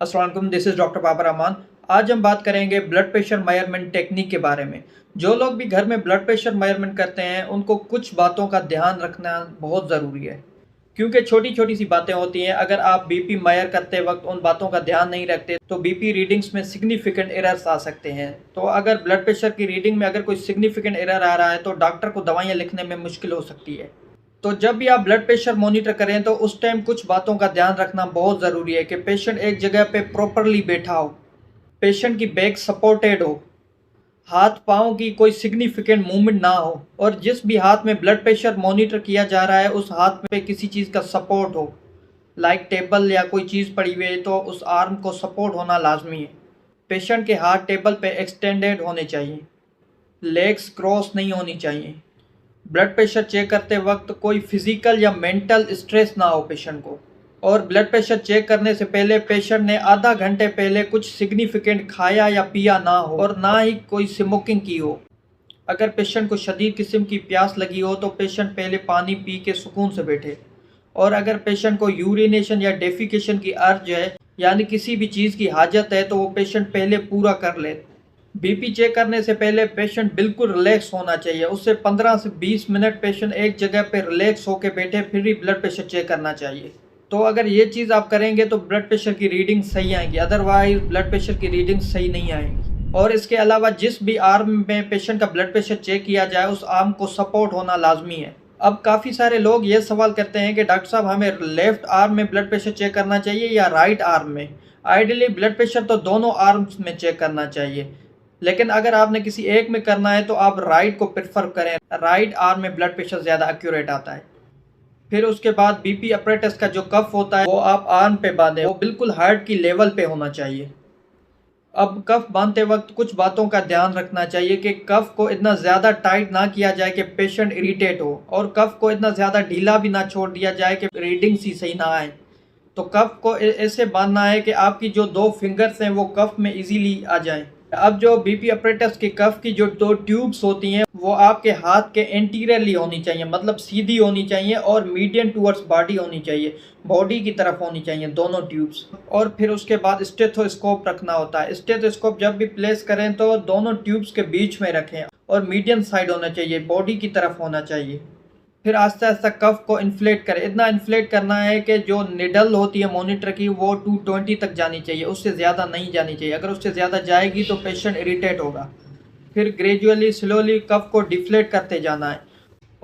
अस्सलाम वालेकुम, this is doctor Babar Rahman. आज हम बात करेंगे ब्लड प्रेशर मेजरमेंट टेक्निक के बारे में। जो लोग भी घर में ब्लड प्रेशर मेजरमेंट करते हैं उनको कुछ बातों का ध्यान रखना बहुत ज़रूरी है, क्योंकि छोटी छोटी सी बातें होती हैं। अगर आप बीपी मेजर करते वक्त उन बातों का ध्यान नहीं रखते तो बीपी रीडिंग्स में सिग्निफिकेंट एरर्स आ सकते हैं। तो अगर ब्लड प्रेशर की रीडिंग में अगर कोई सिग्निफिकेंट एरर आ रहा है तो डॉक्टर को दवाइयाँ लिखने में मुश्किल हो सकती है। तो जब भी आप ब्लड प्रेशर मॉनिटर करें तो उस टाइम कुछ बातों का ध्यान रखना बहुत ज़रूरी है कि पेशेंट एक जगह पे प्रॉपरली बैठा हो, पेशेंट की बैक सपोर्टेड हो, हाथ पाँव की कोई सिग्निफिकेंट मूवमेंट ना हो, और जिस भी हाथ में ब्लड प्रेशर मॉनिटर किया जा रहा है उस हाथ पे किसी चीज़ का सपोर्ट हो, लाइक टेबल या कोई चीज़ पड़ी हुई है तो उस आर्म को सपोर्ट होना लाजमी है। पेशेंट के हाथ टेबल पे एक्सटेंडेड होने चाहिए, लेग्स क्रॉस नहीं होनी चाहिए। ब्लड प्रेशर चेक करते वक्त कोई फिजिकल या मेंटल स्ट्रेस ना हो पेशेंट को। और ब्लड प्रेशर चेक करने से पहले पेशेंट ने आधा घंटे पहले कुछ सिग्निफिकेंट खाया या पिया ना हो, और ना ही कोई स्मोकिंग की हो। अगर पेशेंट को शदीद किस्म की प्यास लगी हो तो पेशेंट पहले पानी पी के सुकून से बैठे। और अगर पेशेंट को यूरिनेशन या डेफिकेशन की अर्ज है, यानी किसी भी चीज़ की हाजत है, तो वो पेशेंट पहले पूरा कर ले। बीपी चेक करने से पहले पेशेंट बिल्कुल रिलैक्स होना चाहिए। उससे 15 से 20 मिनट पेशेंट एक जगह पे रिलैक्स होकर बैठे फिर ही ब्लड प्रेशर चेक करना चाहिए। तो अगर ये चीज़ आप करेंगे तो ब्लड प्रेशर की रीडिंग सही आएगी, अदरवाइज ब्लड प्रेशर की रीडिंग सही नहीं आएगी। और इसके अलावा जिस भी आर्म में पेशेंट का ब्लड प्रेशर चेक किया जाए उस आर्म को सपोर्ट होना लाजमी है। अब काफ़ी सारे लोग ये सवाल करते हैं कि डॉक्टर साहब हमें लेफ्ट आर्म में ब्लड प्रेशर चेक करना चाहिए या राइट आर्म में। आइडियली ब्लड प्रेशर तो दोनों आर्म्स में चेक करना चाहिए, लेकिन अगर आपने किसी एक में करना है तो आप राइट को प्रेफर करें। राइट आर्म में ब्लड प्रेशर ज़्यादा एक्यूरेट आता है। फिर उसके बाद बीपी अपरेटस का जो कफ होता है वो आप आर्म पे बांधें, वो बिल्कुल हार्ट की लेवल पे होना चाहिए। अब कफ बांधते वक्त कुछ बातों का ध्यान रखना चाहिए कि कफ को इतना ज़्यादा टाइट ना किया जाए कि पेशेंट इरिटेट हो, और कफ को इतना ज़्यादा ढीला भी ना छोड़ दिया जाए कि रीडिंग्स ही सही ना आए। तो कफ को ऐसे बांधना है कि आपकी जो दो फिंगर्स हैं वो कफ में इजीली आ जाएं। अब जो बीपी अपरेटस के कफ की जो दो ट्यूब्स होती हैं वो आपके हाथ के एंटीरियरली होनी चाहिए, मतलब सीधी होनी चाहिए, और मीडियम टूवर्ड्स बॉडी होनी चाहिए, बॉडी की तरफ होनी चाहिए दोनों ट्यूब्स। और फिर उसके बाद स्टेथोस्कोप रखना होता है। स्टेथोस्कोप जब भी प्लेस करें तो दोनों ट्यूब्स के बीच में रखें और मीडियम साइड होना चाहिए, बॉडी की तरफ होना चाहिए। फिर आस्ते आस्ते कफ को इन्फ्लेट करें। इतना इन्फ्लेट करना है कि जो निडल होती है मॉनिटर की वो 220 तक जानी चाहिए, उससे ज़्यादा नहीं जानी चाहिए। अगर उससे ज़्यादा जाएगी तो पेशेंट इरिटेट होगा। फिर ग्रेजुअली स्लोली कफ को डिफ्लेट करते जाना है,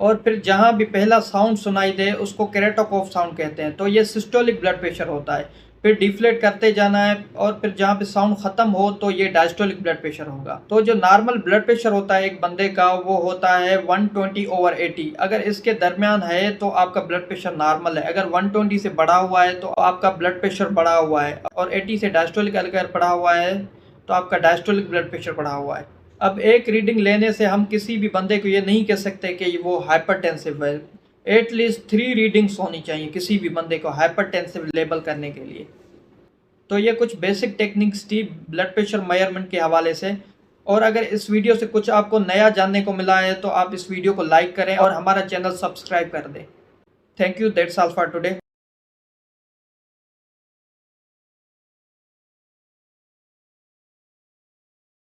और फिर जहाँ भी पहला साउंड सुनाई दे उसको केरेटोकोफ साउंड कहते हैं, तो ये सिस्टोलिक ब्लड प्रेशर होता है। फिर डिफ्लेट करते जाना है, और फिर जहाँ पे साउंड ख़त्म हो तो ये डायस्टोलिक ब्लड प्रेशर होगा। तो जो नॉर्मल ब्लड प्रेशर होता है एक बंदे का वो होता है 120/80। अगर इसके दरमियान है तो आपका ब्लड प्रेशर नॉर्मल है। अगर 120 से बढ़ा हुआ है तो आपका ब्लड प्रेशर बढ़ा हुआ है, और 80 से डायस्टोलिक अगर बढ़ा हुआ है तो आपका डायस्टोलिक ब्लड प्रेशर बढ़ा हुआ है। अब एक रीडिंग लेने से हम किसी भी बंदे को ये नहीं कह सकते कि वो हाइपरटेंसिव है। एटलीस्ट 3 रीडिंग्स होनी चाहिए किसी भी बंदे को हाइपरटेंसिव लेबल करने के लिए। तो ये कुछ बेसिक टेक्निक्स थी ब्लड प्रेशर मेजरमेंट के हवाले से। और अगर इस वीडियो से कुछ आपको नया जानने को मिला है तो आप इस वीडियो को लाइक करें और हमारा चैनल सब्सक्राइब कर दें। Thank you, that's all for today.